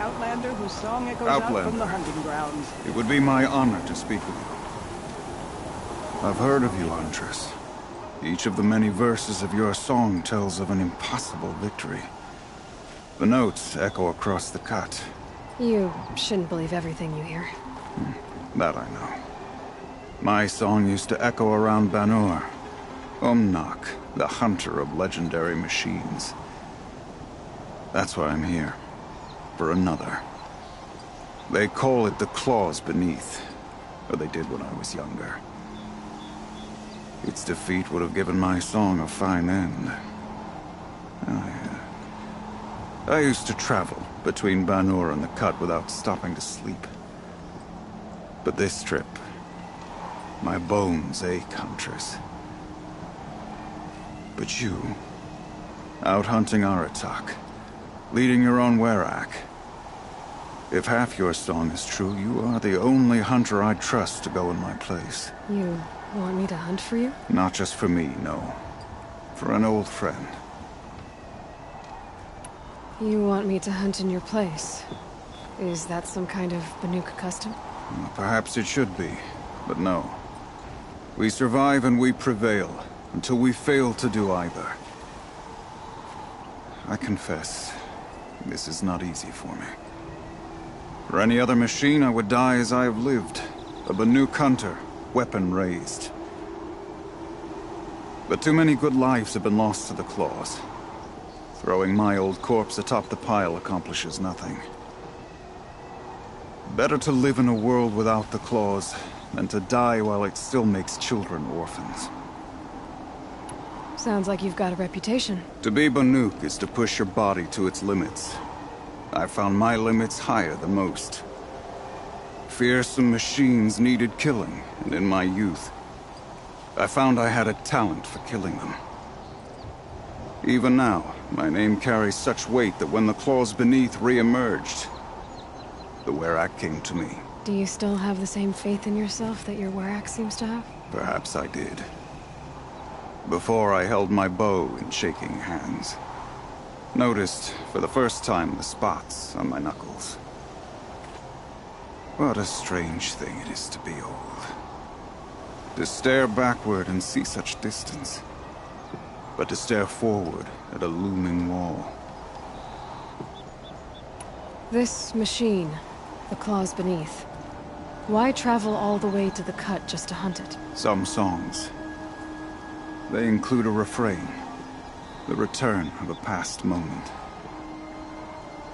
outlander whose song echoes out from the hunting grounds. It would be my honor to speak with you. I've heard of you, Huntress. Each of the many verses of your song tells of an impossible victory. The notes echo across the cut. You shouldn't believe everything you hear. That I know. My song used to echo around Banur. Umnak, the hunter of legendary machines. That's why I'm here. For another. They call it the claws beneath. Or they did when I was younger. Its defeat would have given my song a fine end. I used to travel between Banur and the Cut without stopping to sleep. But this trip, my bones ache, Huntress. But you, out hunting Aratak, leading your own Werak. If half your song is true, you are the only hunter I'd trust to go in my place. You want me to hunt for you? Not just for me, no. For an old friend. You want me to hunt in your place? Is that some kind of Banuk custom? Well, perhaps it should be, but no. We survive and we prevail, until we fail to do either. I confess, this is not easy for me. For any other machine, I would die as I have lived. A Banuk hunter, weapon raised. But too many good lives have been lost to the claws. Throwing my old corpse atop the pile accomplishes nothing. Better to live in a world without the claws than to die while it still makes children orphans. Sounds like you've got a reputation. To be Banuk is to push your body to its limits. I found my limits higher than most. Fearsome machines needed killing, and in my youth, I found I had a talent for killing them. Even now, my name carries such weight that when the claws beneath re-emerged, the Werak came to me. Do you still have the same faith in yourself that your Werak seems to have? Perhaps I did. Before I held my bow in shaking hands. Noticed, for the first time, the spots on my knuckles. What a strange thing it is to be old. To stare backward and see such distance. But to stare forward at a looming wall. This machine, the claws beneath. Why travel all the way to the Cut just to hunt it? Some songs. They include a refrain. The return of a past moment.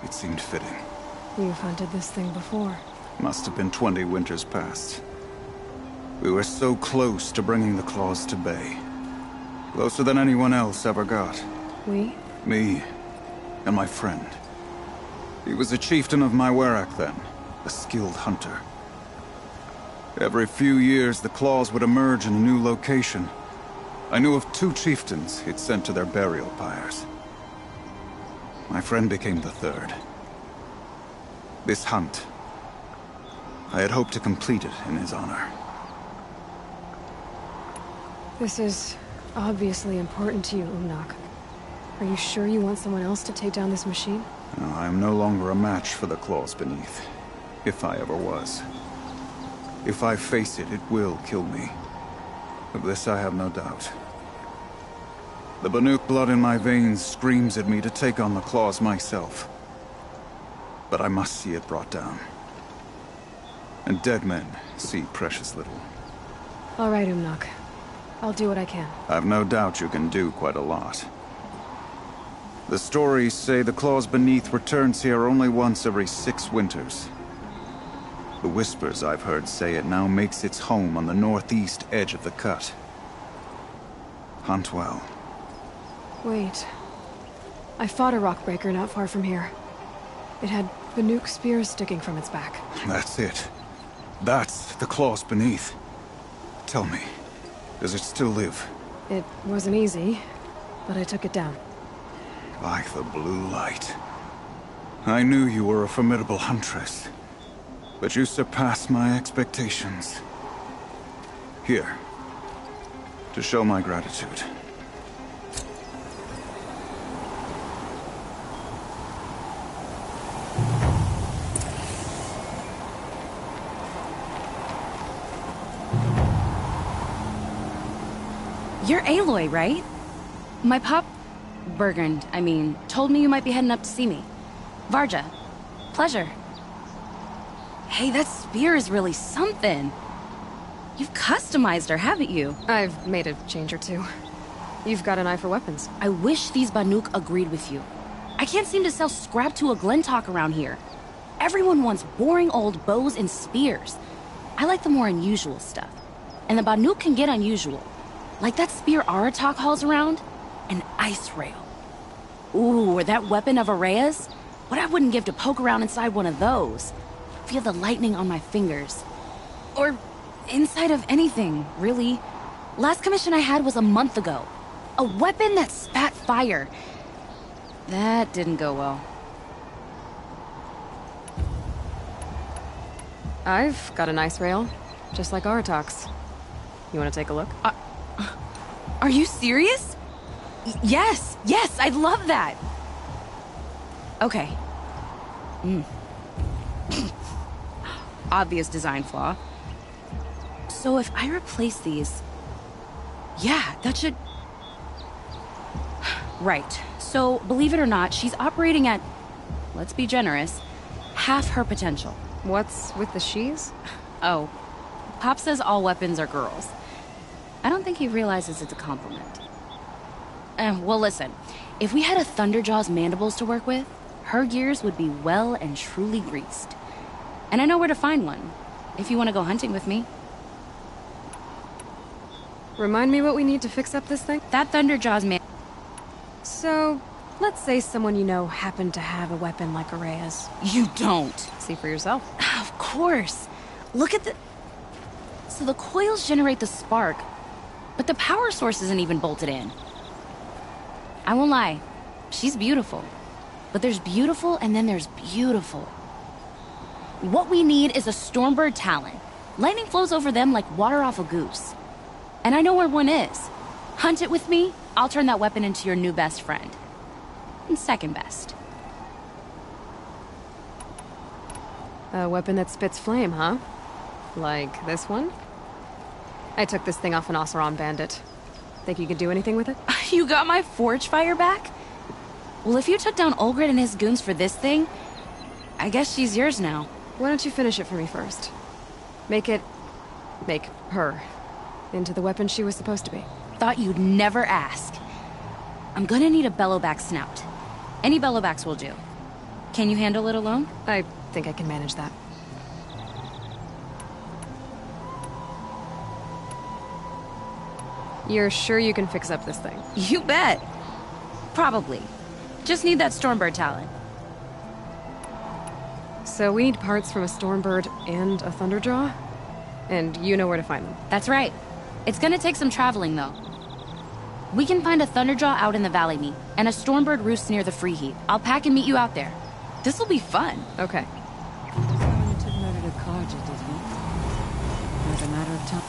It seemed fitting. You've hunted this thing before. Must have been 20 winters past. We were so close to bringing the claws to bay. Closer than anyone else ever got. We? Me, and my friend. He was a chieftain of my Werak then, a skilled hunter. Every few years, the claws would emerge in a new location. I knew of 2 chieftains he'd sent to their burial pyres. My friend became the 3rd. This hunt, I had hoped to complete it in his honor. This is obviously important to you, Umnak. Are you sure you want someone else to take down this machine? No, I am no longer a match for the claws beneath. If I ever was. If I face it, it will kill me. Of this I have no doubt. The Banuk blood in my veins screams at me to take on the claws myself. But I must see it brought down. And dead men see precious little. All right, Umnak. I'll do what I can. I've no doubt you can do quite a lot. The stories say the claws beneath returns here only once every 6 winters. The whispers I've heard say it now makes its home on the northeast edge of the Cut. Hunt well. Wait. I fought a rockbreaker not far from here. It had Banuk spears sticking from its back. That's it. That's the claws beneath. Tell me, does it still live? It wasn't easy, but I took it down. Like the blue light. I knew you were a formidable huntress, but you surpassed my expectations. Here, to show my gratitude. You're Aloy, right? My pop... Bergund, I mean, told me you might be heading up to see me. Varja. Pleasure. Hey, that spear is really something. You've customized her, haven't you? I've made a change or two. You've got an eye for weapons. I wish these Banuk agreed with you. I can't seem to sell scrap to a Glentalk around here. Everyone wants boring old bows and spears. I like the more unusual stuff. And the Banuk can get unusual. Like that spear Aratak hauls around. An ice rail. Ooh, or that weapon of Araya's? What I wouldn't give to poke around inside one of those. Feel the lightning on my fingers. Or inside of anything, really. Last commission I had was a month ago. A weapon that spat fire. That didn't go well. I've got an ice rail, just like Aratak's. You want to take a look? Are you serious? Yes, I'd love that. Okay. Obvious design flaw. So if I replace these... Yeah, that should... Right. So, believe it or not, she's operating at, let's be generous, half her potential. What's with the she's? Oh, Pop says all weapons are girls. I don't think he realizes it's a compliment. Well, listen. If we had a Thunderjaw's mandibles to work with, her gears would be well and truly greased. And I know where to find one, if you want to go hunting with me. Remind me what we need to fix up this thing? That Thunderjaw's man... So, let's say someone you know happened to have a weapon like Araya's. You don't. See for yourself. Of course. Look at the... So the coils generate the spark, but the power source isn't even bolted in. I won't lie. She's beautiful. But there's beautiful and then there's beautiful. What we need is a Stormbird Talon. Lightning flows over them like water off a goose. And I know where one is. Hunt it with me, I'll turn that weapon into your new best friend. And second best. A weapon that spits flame, huh? Like this one? I took this thing off an Oseram bandit. Think you could do anything with it? You got my forge fire back? Well, if you took down Olgrid and his goons for this thing, I guess she's yours now. Why don't you finish it for me first? Make her into the weapon she was supposed to be. Thought you'd never ask. I'm gonna need a bellowback snout. Any bellowbacks will do. Can you handle it alone? I think I can manage that. You're sure you can fix up this thing? You bet. Probably. Just need that Stormbird talent. So we need parts from a Stormbird and a Thunderjaw? And you know where to find them? That's right. It's gonna take some traveling, though. We can find a Thunderjaw out in the Valley Meet, and a Stormbird roosts near the Free Heat. I'll pack and meet you out there. This'll be fun. Okay. Someone took murder to Karja, did he? As a matter of time.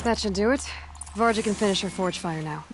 That should do it. Varja can finish her forge fire now.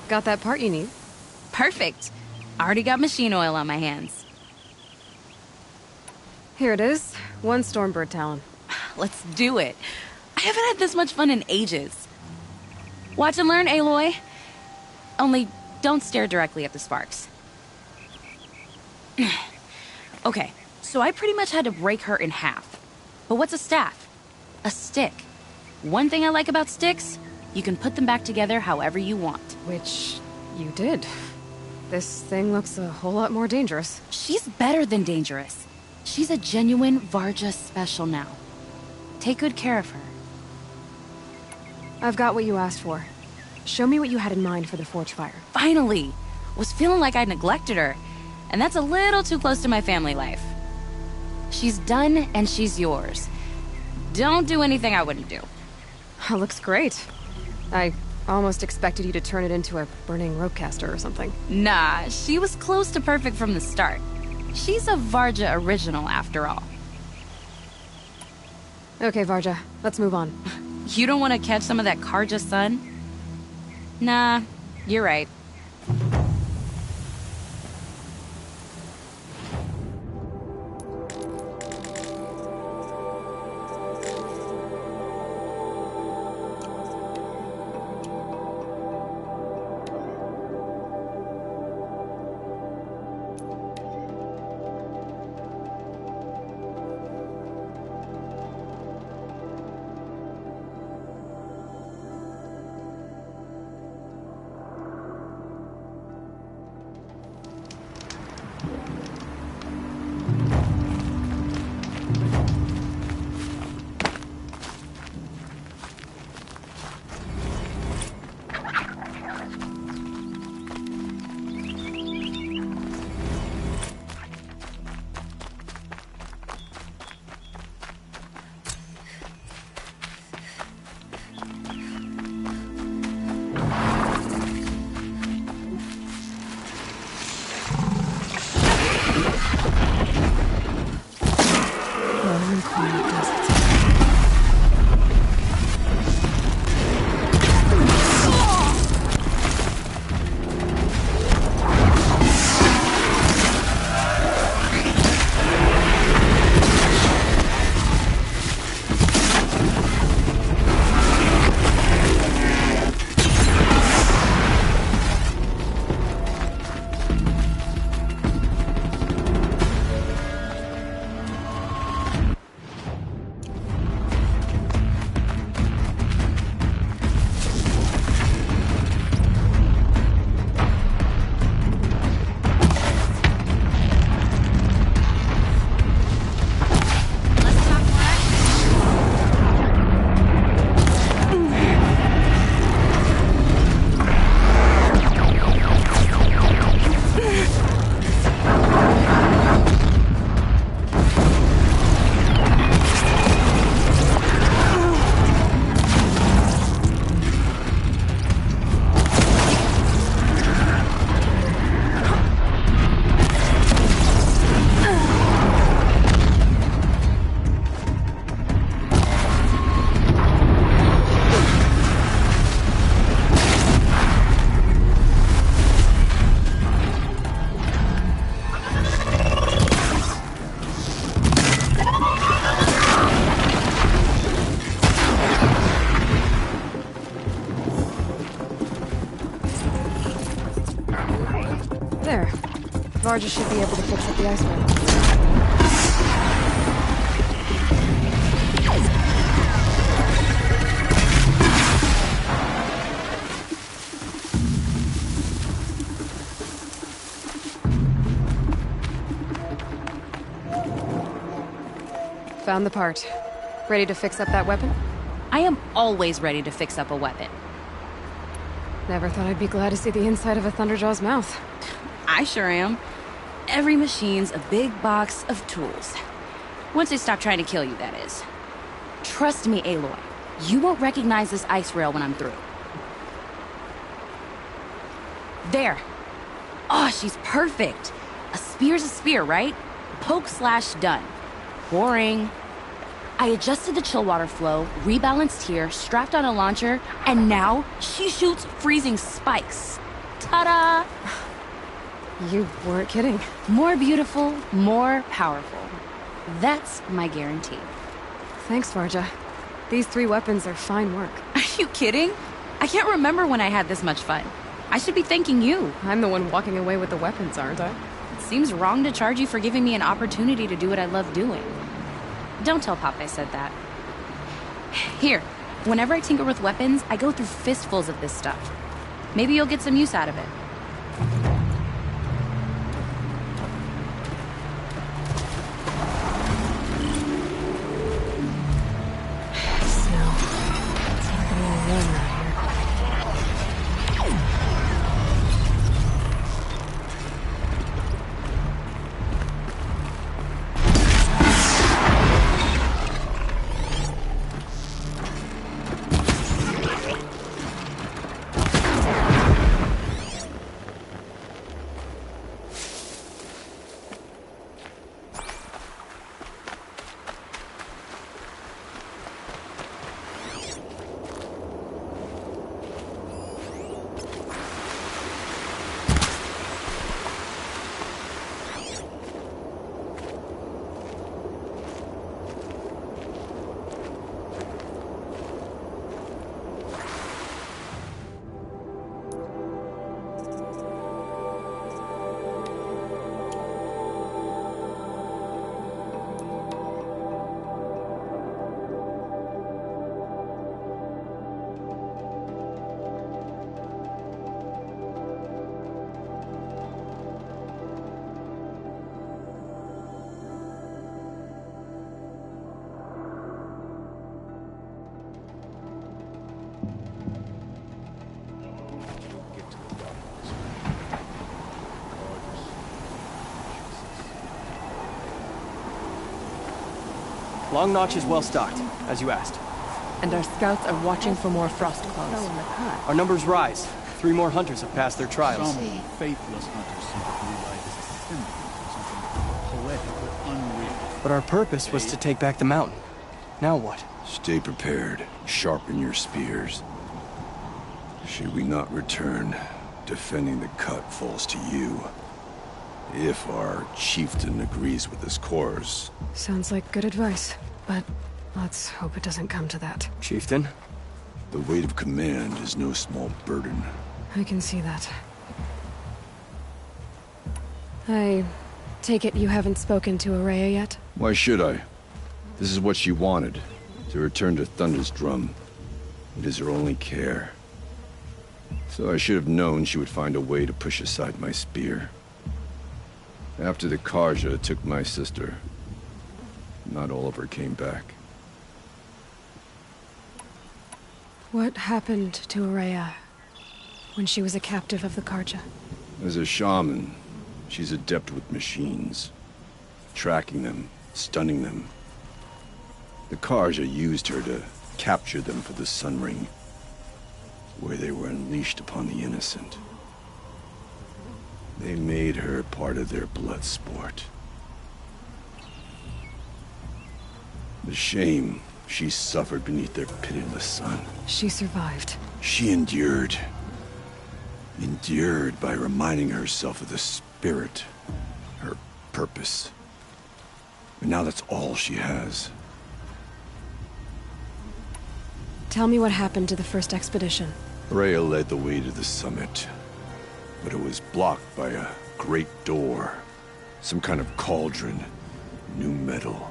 Got that part you need? Perfect. Already got machine oil on my hands. Here it is. One Stormbird talon. Let's do it. I haven't had this much fun in ages. Watch and learn, Aloy. Only don't stare directly at the sparks. Okay, so I pretty much had to break her in half. But what's a staff? A stick. One thing I like about sticks, you can put them back together however you want. Which you did. This thing looks a whole lot more dangerous. She's better than dangerous. She's a genuine Varja special now. Take good care of her. I've got what you asked for. Show me what you had in mind for the forge fire. Finally! Was feeling like I neglected her. And that's a little too close to my family life. She's done and she's yours. Don't do anything I wouldn't do. Looks great. I almost expected you to turn it into a burning ropecaster or something. Nah, she was close to perfect from the start. She's a Varja original after all. Okay, Varja, let's move on. You don't want to catch some of that Karja sun? Nah, you're right. Karja should be able to fix up the ice wall. Found the part. Ready to fix up that weapon? I am always ready to fix up a weapon. Never thought I'd be glad to see the inside of a Thunderjaw's mouth. I sure am. Every machine's a big box of tools. Once they stop trying to kill you, that is. Trust me, Aloy. You won't recognize this ice rail when I'm through. There. Oh, she's perfect. A spear's a spear, right? Poke slash done. Boring. I adjusted the chill water flow, rebalanced here, strapped on a launcher, and now she shoots freezing spikes. Ta-da! You weren't kidding. More beautiful, more powerful. That's my guarantee. Thanks, Varja. These 3 weapons are fine work. Are you kidding? I can't remember when I had this much fun. I should be thanking you. I'm the one walking away with the weapons, aren't I? It seems wrong to charge you for giving me an opportunity to do what I love doing. Don't tell Pop I said that. Here, whenever I tinker with weapons, I go through fistfuls of this stuff. Maybe you'll get some use out of it. Long Notch is well stocked, as you asked. And our scouts are watching for more frost claws. Our numbers rise. 3 more hunters have passed their trials. Some faithless hunters seem to believe life is a symbol, something poetic but unreal. But our purpose was to take back the mountain. Now what? Stay prepared. Sharpen your spears. Should we not return, defending the cut falls to you. If our chieftain agrees with this course. Sounds like good advice, but let's hope it doesn't come to that. Chieftain? The weight of command is no small burden. I can see that. I take it you haven't spoken to Araya yet? Why should I? This is what she wanted. To return to Thunder's drum. It is her only care. So I should have known she would find a way to push aside my spear. After the Karja took my sister, not all of her came back. What happened to Araya when she was a captive of the Karja? As a shaman, she's adept with machines. Tracking them, stunning them. The Karja used her to capture them for the Sun Ring, where they were unleashed upon the innocent. They made her part of their blood sport. The shame she suffered beneath their pitiless sun. She survived. She endured. Endured by reminding herself of the spirit, her purpose. And now that's all she has. Tell me what happened to the first expedition. Rhea led the way to the summit, but it was blocked by a great door Some kind of cauldron. New metal.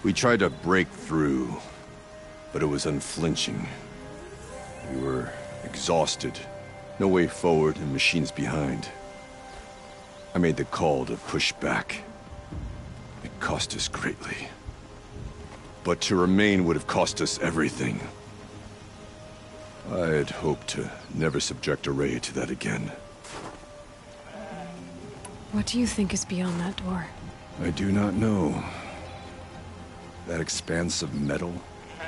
We tried to break through, but it was unflinching. We were exhausted. No way forward and machines behind. I made the call to push back. It cost us greatly. But to remain would have cost us everything. I had hoped to never subject Araya to that again. What do you think is beyond that door? I do not know. That expanse of metal,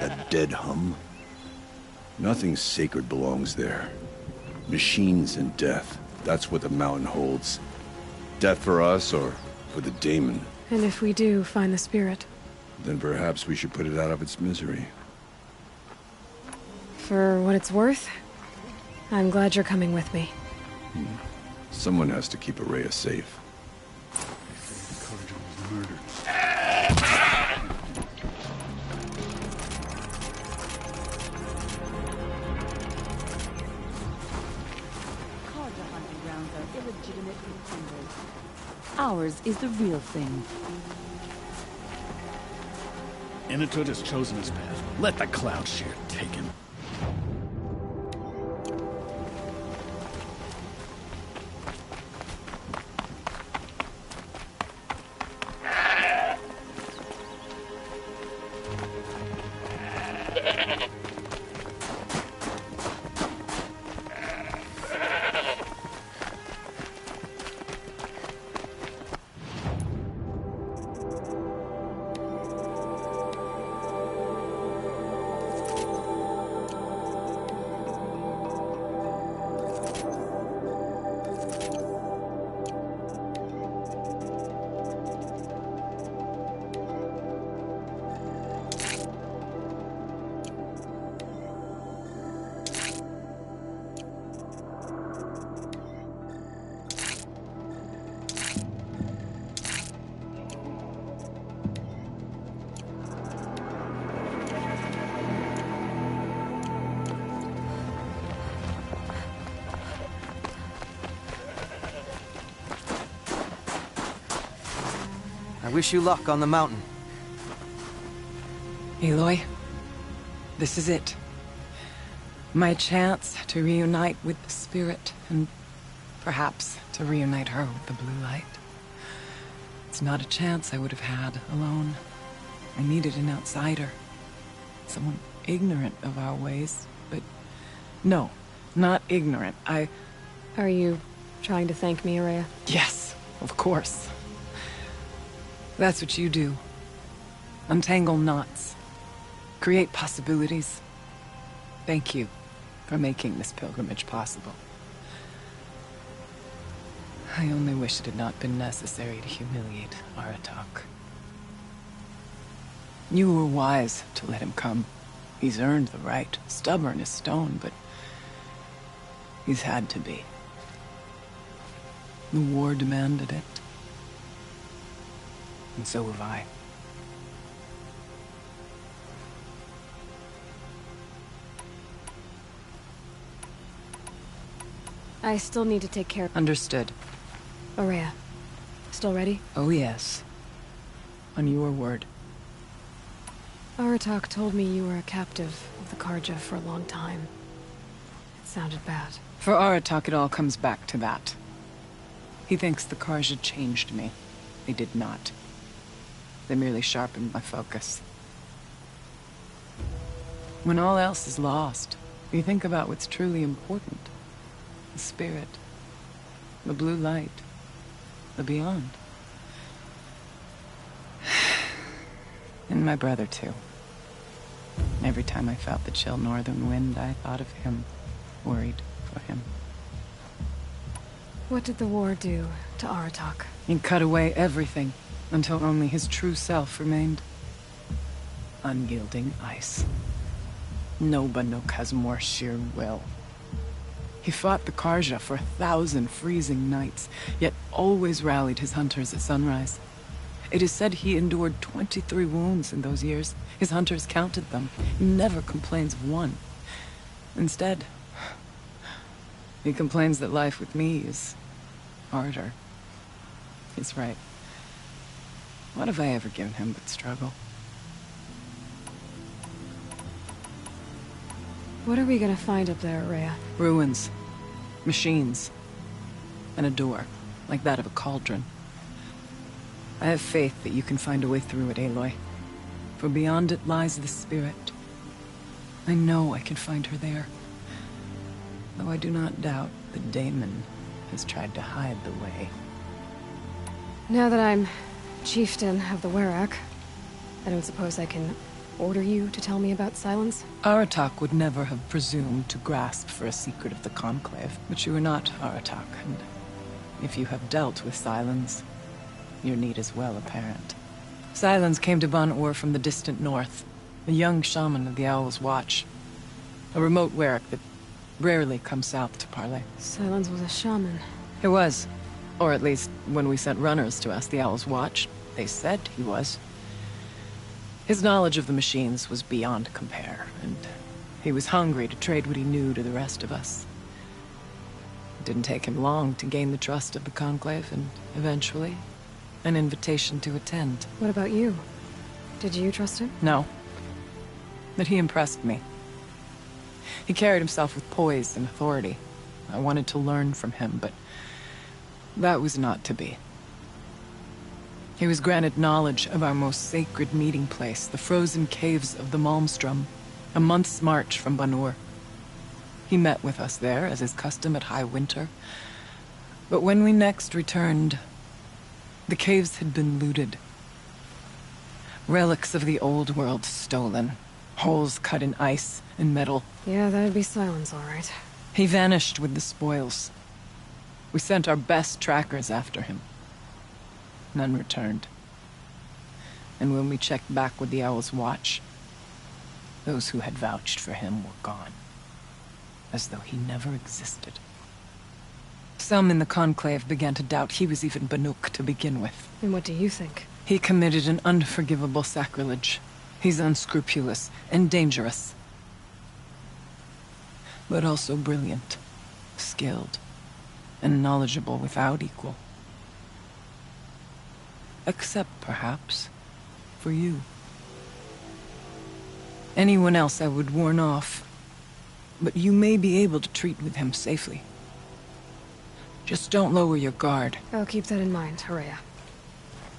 that dead hum. Nothing sacred belongs there. Machines and death, that's what the mountain holds. Death for us or for the daemon. And if we do find the spirit? Then perhaps we should put it out of its misery. For what it's worth, I'm glad you're coming with me. Someone has to keep Araya safe. The Carja was murdered. Carja hunting grounds are illegitimate contenders. Ours is the real thing. Inatut has chosen his path. Let the cloud share take him. I wish you luck on the mountain. Aloy, this is it. My chance to reunite with the spirit, and perhaps to reunite her with the blue light. It's not a chance I would have had alone. I needed an outsider. Someone ignorant of our ways, but no, not ignorant. Are you trying to thank me, Araya? Yes, of course. That's what you do. Untangle knots. Create possibilities. Thank you for making this pilgrimage possible. I only wish it had not been necessary to humiliate Aratak. You were wise to let him come. He's earned the right, stubborn as stone, but he's had to be. The war demanded it. And so have I. I still need to take care of Understood. Araya. Still ready? Oh yes. On your word. Aratak told me you were a captive of the Carja for a long time. It sounded bad. For Aratak, it all comes back to that. He thinks the Carja changed me. They did not. They merely sharpened my focus. When all else is lost, you think about what's truly important. The spirit. The blue light. The beyond. And my brother, too. Every time I felt the chill northern wind, I thought of him. Worried for him. What did the war do to Aratak? It cut away everything, until only his true self remained. Unyielding ice. No Banuk has more sheer will. He fought the Carja for 1,000 freezing nights, yet always rallied his hunters at sunrise. It is said he endured 23 wounds in those years. His hunters counted them. He never complains of one. Instead, he complains that life with me is harder. He's right. What have I ever given him but struggle? What are we gonna find up there, Rhea? Ruins. Machines. And a door, like that of a cauldron. I have faith that you can find a way through it, Aloy. For beyond it lies the spirit. I know I can find her there. Though I do not doubt that Damon has tried to hide the way. Now that I'm chieftain of the Werak, I don't suppose I can order you to tell me about Silence? Aratak would never have presumed to grasp for a secret of the Conclave. But you are not Aratak, and if you have dealt with Silence, your need is well apparent. Silence came to Ban-Ur from the distant north, a young shaman of the Owl's Watch. A remote Werak that rarely comes south to parley. Silence was a shaman. It was. Or at least, when we sent runners to ask the Owl's Watch, they said he was. His knowledge of the machines was beyond compare, and he was hungry to trade what he knew to the rest of us. It didn't take him long to gain the trust of the Conclave, and eventually, an invitation to attend. What about you? Did you trust him? No. But he impressed me. He carried himself with poise and authority. I wanted to learn from him, but that was not to be. He was granted knowledge of our most sacred meeting place, the frozen caves of the Malmstrom, a month's march from Ban-Ur. He met with us there, as is custom at high winter. But when we next returned, the caves had been looted. Relics of the old world stolen. Holes cut in ice and metal. Yeah, that'd be Silence, all right. He vanished with the spoils. We sent our best trackers after him. None returned. And when we checked back with the Owl's Watch, those who had vouched for him were gone. As though he never existed. Some in the Conclave began to doubt he was even Banuk to begin with. And what do you think? He committed an unforgivable sacrilege. He's unscrupulous and dangerous. But also brilliant, skilled, and knowledgeable without equal. Except, perhaps, for you. Anyone else I would warn off, but you may be able to treat with him safely. Just don't lower your guard. I'll keep that in mind, Rhea.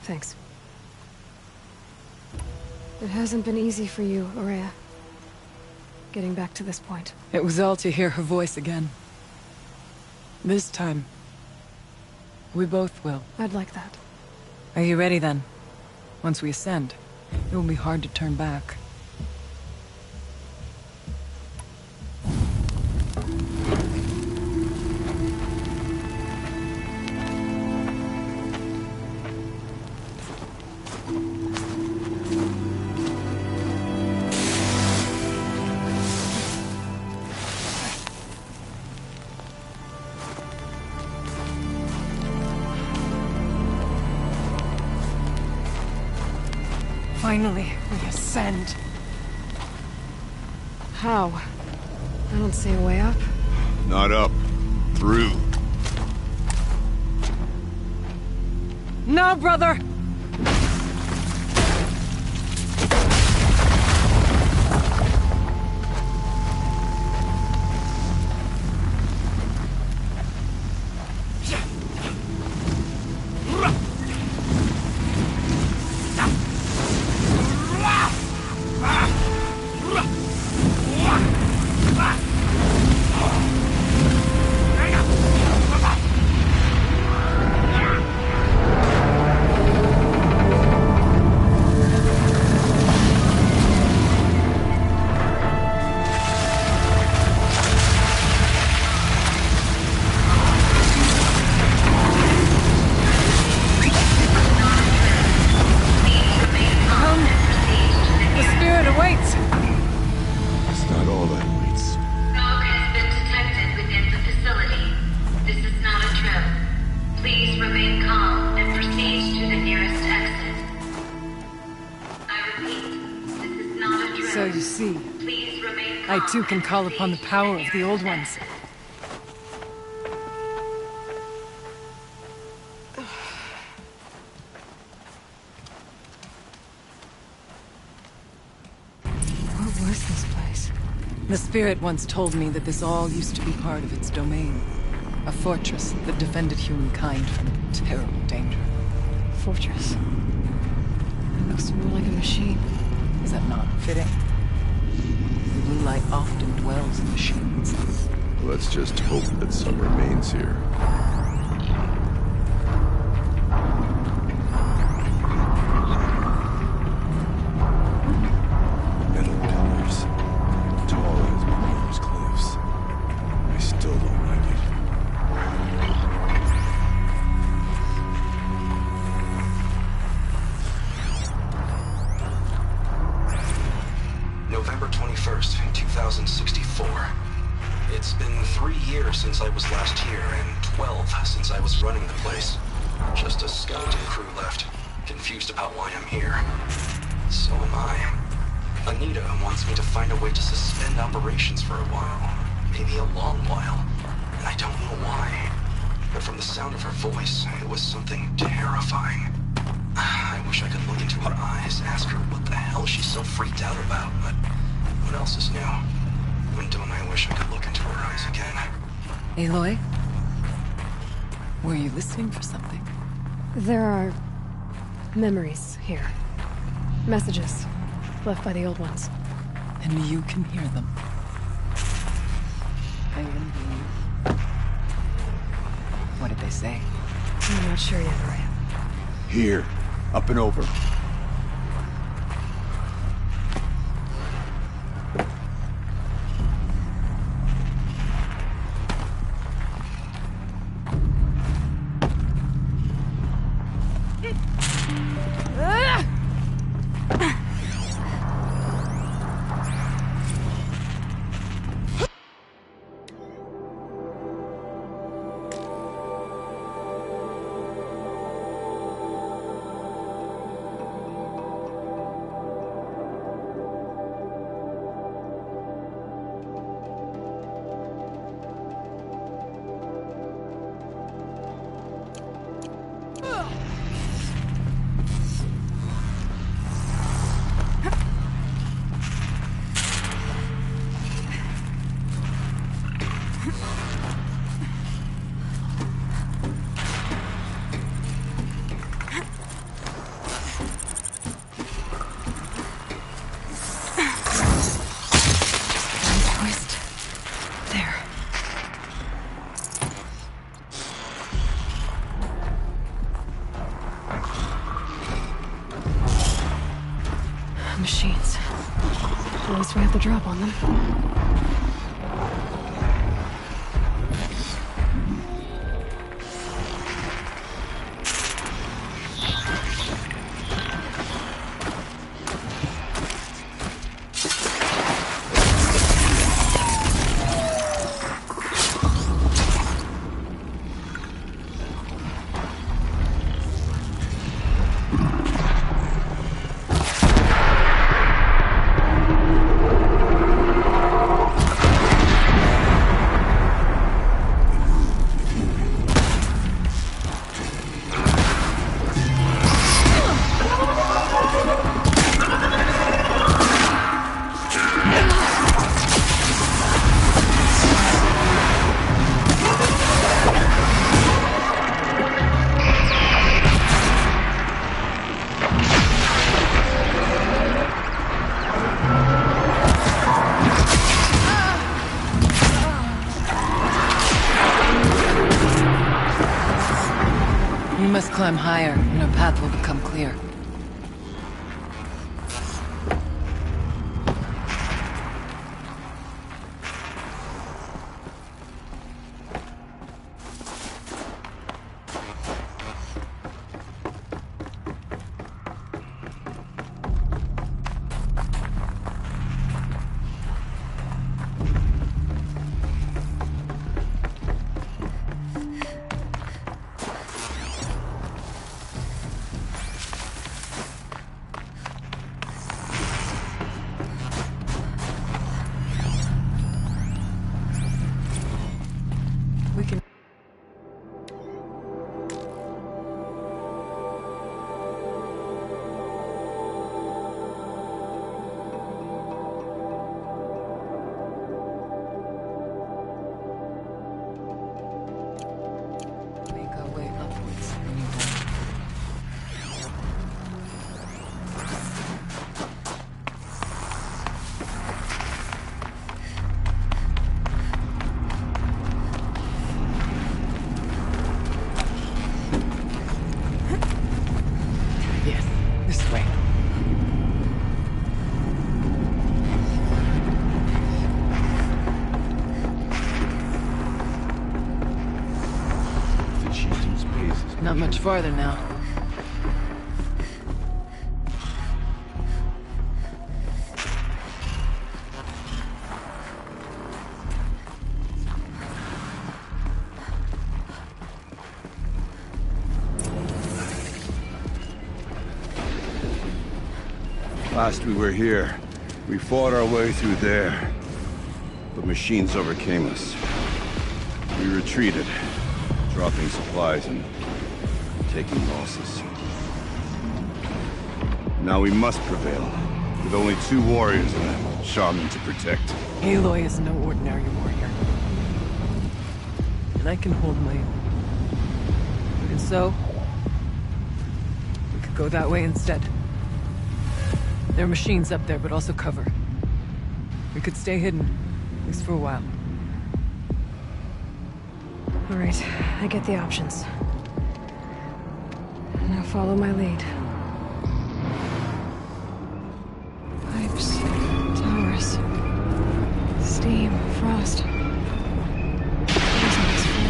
Thanks. It hasn't been easy for you, Rhea. Getting back to this point. It was all to hear her voice again. This time, we both will. I'd like that. Are you ready then? Once we ascend, it will be hard to turn back. Finally, we ascend. How? I don't see a way up. Not up. Through. No, brother! So you see, I too can call upon the power of the Old Ones. is this place? The spirit once told me that this all used to be part of its domain. A fortress that defended humankind from terrible danger. Fortress. It looks more like a machine. Is that not fitting? The blue light often dwells in machines. Let's just hope that some remains here. Metal pillars. Tall as Mars cliffs. I still don't like it. November 21st, 2064. It's been 3 years since I was last here, and 12 since I was running the place. Just a skeleton crew left, confused about why I'm here. So am I. Anita wants me to find a way to suspend operations for a while. Maybe a long while. And I don't know why. But from the sound of her voice, it was something terrifying. I wish I could look into her eyes, ask her what the hell she's so freaked out about, but what else is new? When don't I wish I could look into her eyes again? Aloy? Were you listening for something? There are memories here. Messages left by the old ones. And you can hear them. I envy you. What did they say? I'm not sure yet, Raya. Here. Up and over. Machines. At least we have the drop on them. We must climb higher, and our path will become clear. much farther now. Last we were here, we fought our way through there. But machines overcame us. We retreated, dropping supplies and taking losses. Now we must prevail, with only 2 warriors and a shaman to protect. Aloy is no ordinary warrior. And I can hold my own. And so, we could go that way instead. There are machines up there, but also cover. We could stay hidden, at least for a while. All right, I get the options. Now follow my lead. Pipes, towers, steam, frost. What's on this floor?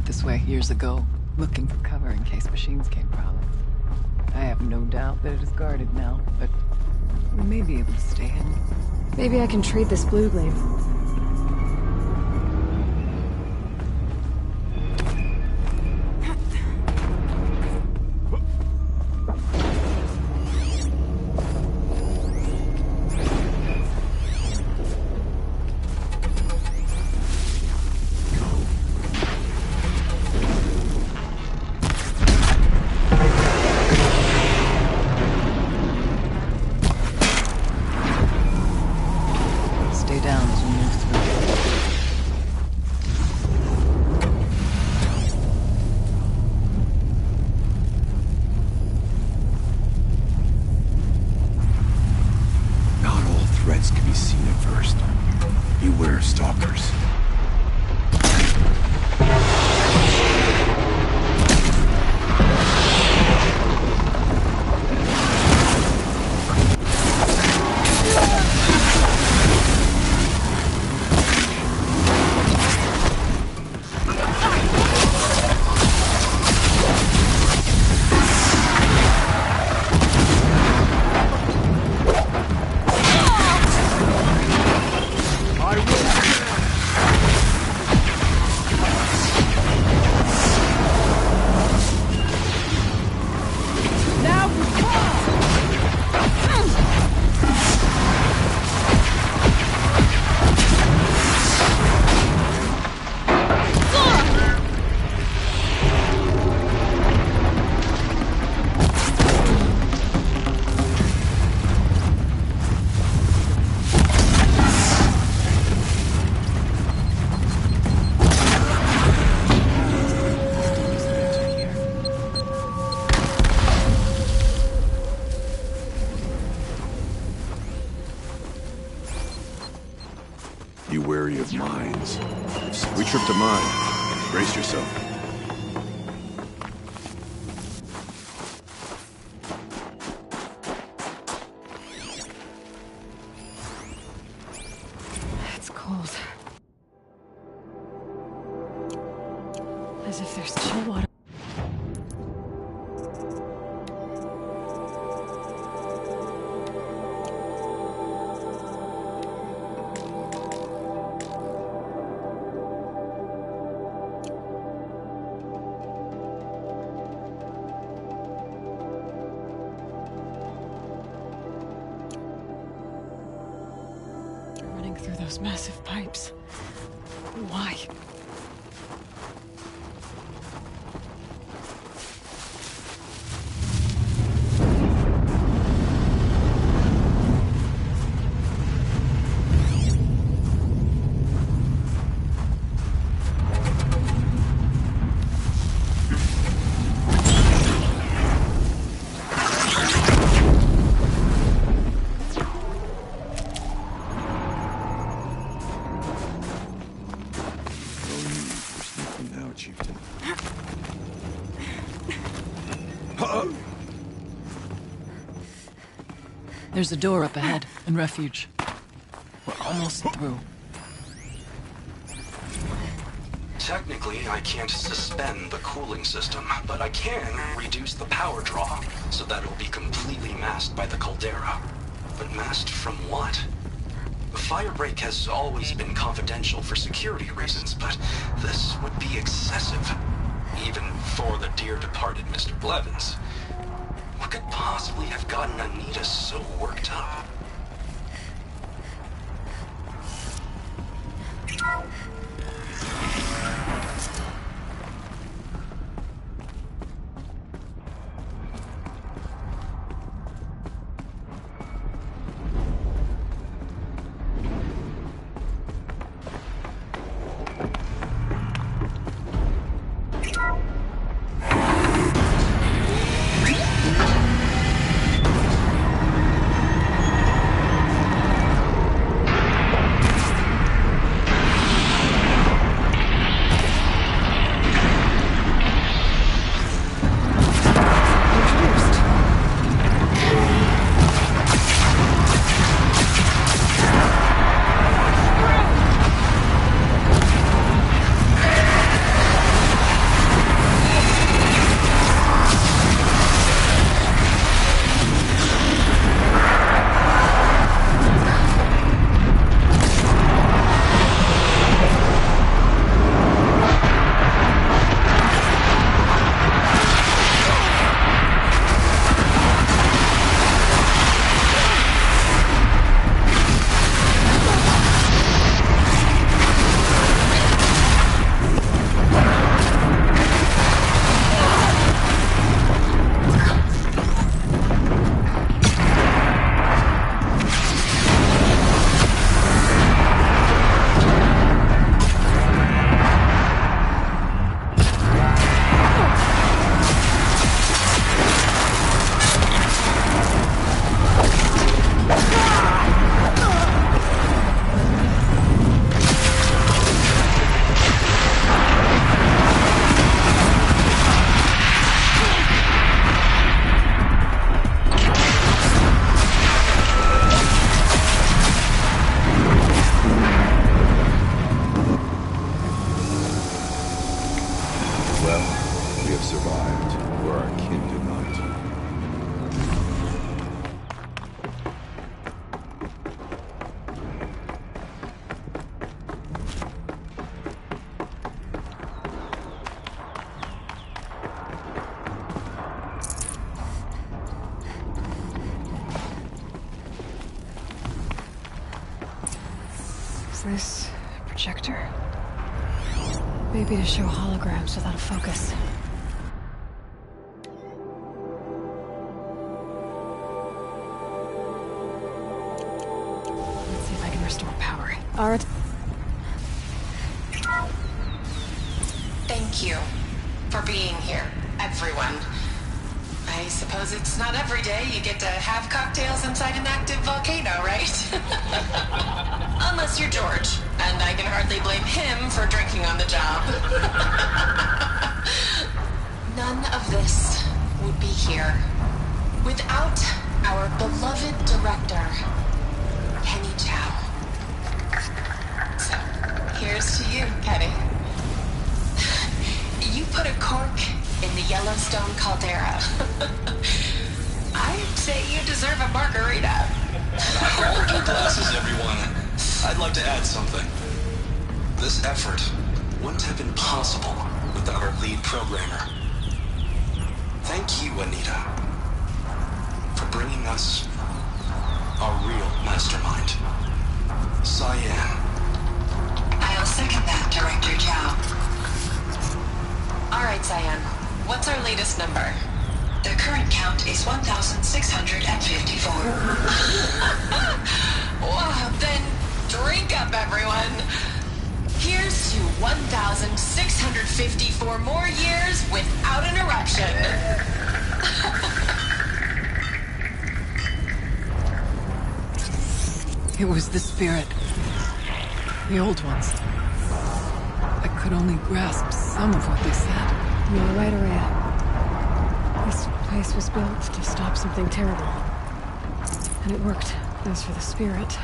This way years ago, looking for cover in case machines came prowling. I have no doubt that it is guarded now, but we may be able to stay hidden. Maybe I can trade this blue gleam. Stalkers. Be wary of mines. We tripped a mine. Brace yourself. It's cold. As if there's chill water. Through those massive pipes. Why? chieftain. There's a door up ahead, and refuge. We're almost through. Technically, I can't suspend the cooling system, but I can reduce the power draw so that it'll be completely masked by the caldera. But masked from what? FireBreak has always been confidential for security reasons, but this would be excessive. Even for the dear departed Mr. Blevins. What could possibly have gotten Anita so worked up? This projector? Maybe to show holograms without a focus. Let's see if I can restore power. Alright. Thank you for being here, everyone. I suppose it's not every day you get to have cocktails inside an active volcano, right? Unless you're George, and I can hardly blame him for drinking on the job. None of this would be here without our beloved director, Kenny Chow. So, here's to you, Kenny. You put a cork in the Yellowstone caldera. I'd say you deserve a margarita. Hold your glasses, everyone. I'd like to add something. This effort wouldn't have been possible without our lead programmer. Thank you, Anita, for bringing us our real mastermind, Cyan. I'll second that, Director Chow. All right, Cyan. What's our latest number? The current count is 1,654. Wow, then drink up, everyone. Here's to 1,654 more years without an eruption. It was the spirit. The old ones. I could only grasp some of what they said. You're right, Araya. This place was built to stop something terrible. And it worked. As for the spirit,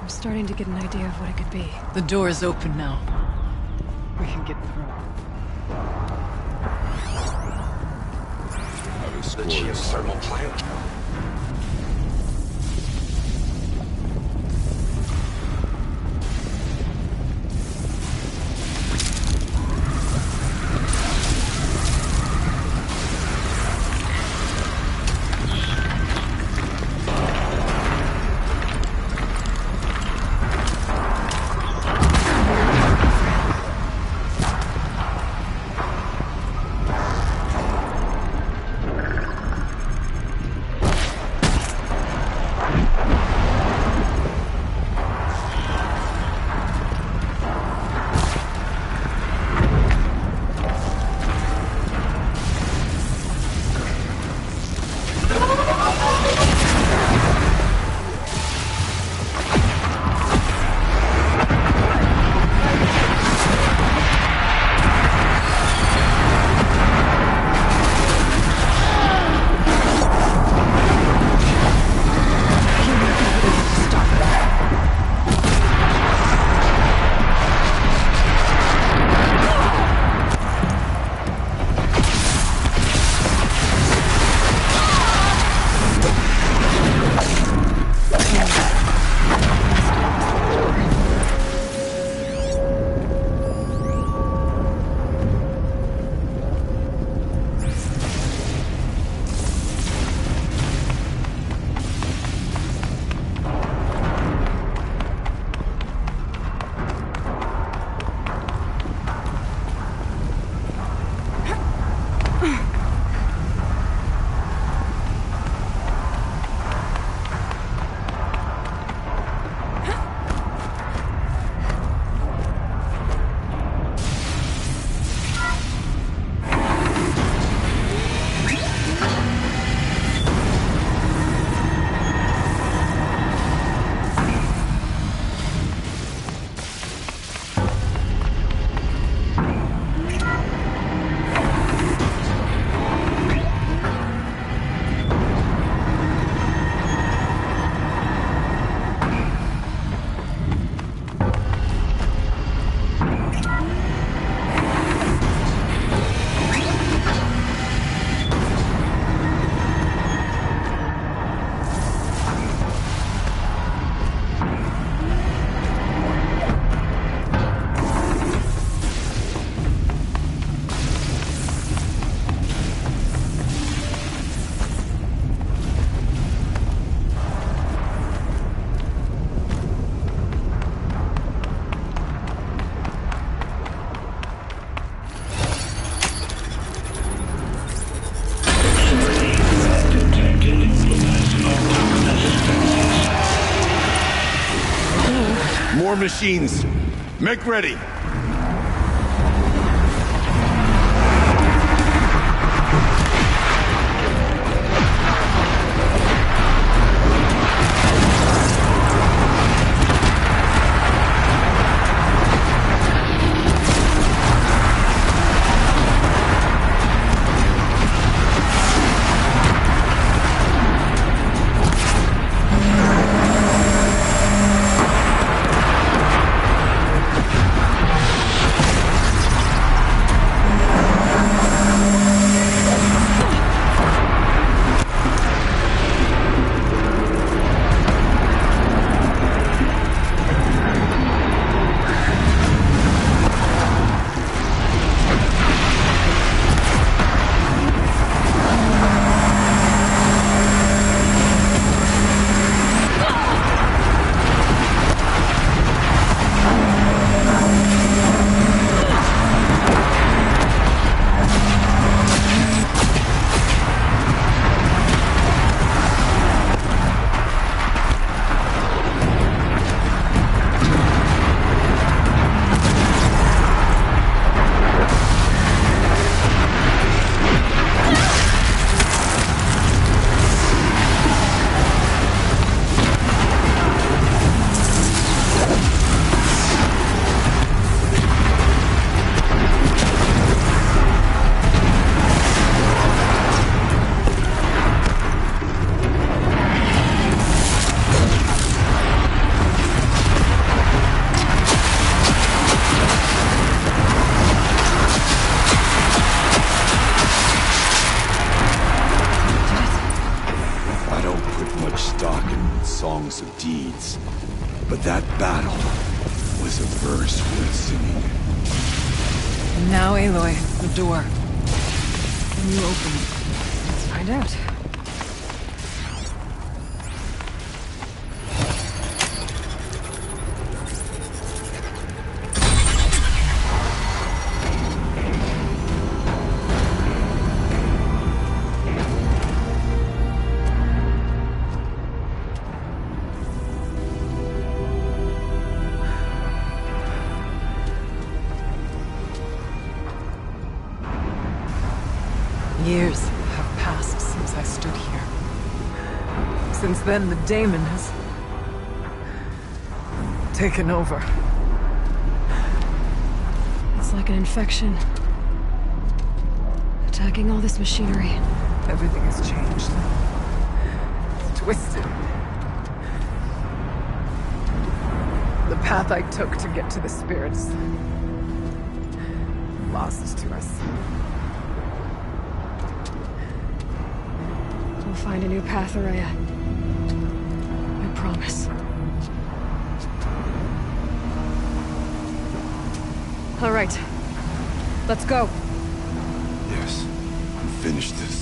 I'm starting to get an idea of what it could be. The door is open now. We can get through. The geothermal plant. More machines. Make ready. But that battle was a verse worth singing. And now, Aloy, the door. Can you open it? Let's find out. Years have passed since I stood here. Since then, the daemon has taken over. It's like an infection. Attacking all this machinery. Everything has changed. It's twisted. The path I took to get to the spirits lost to us. We'll find a new path, Araya. I promise. All right. Let's go. Yes, and finish this.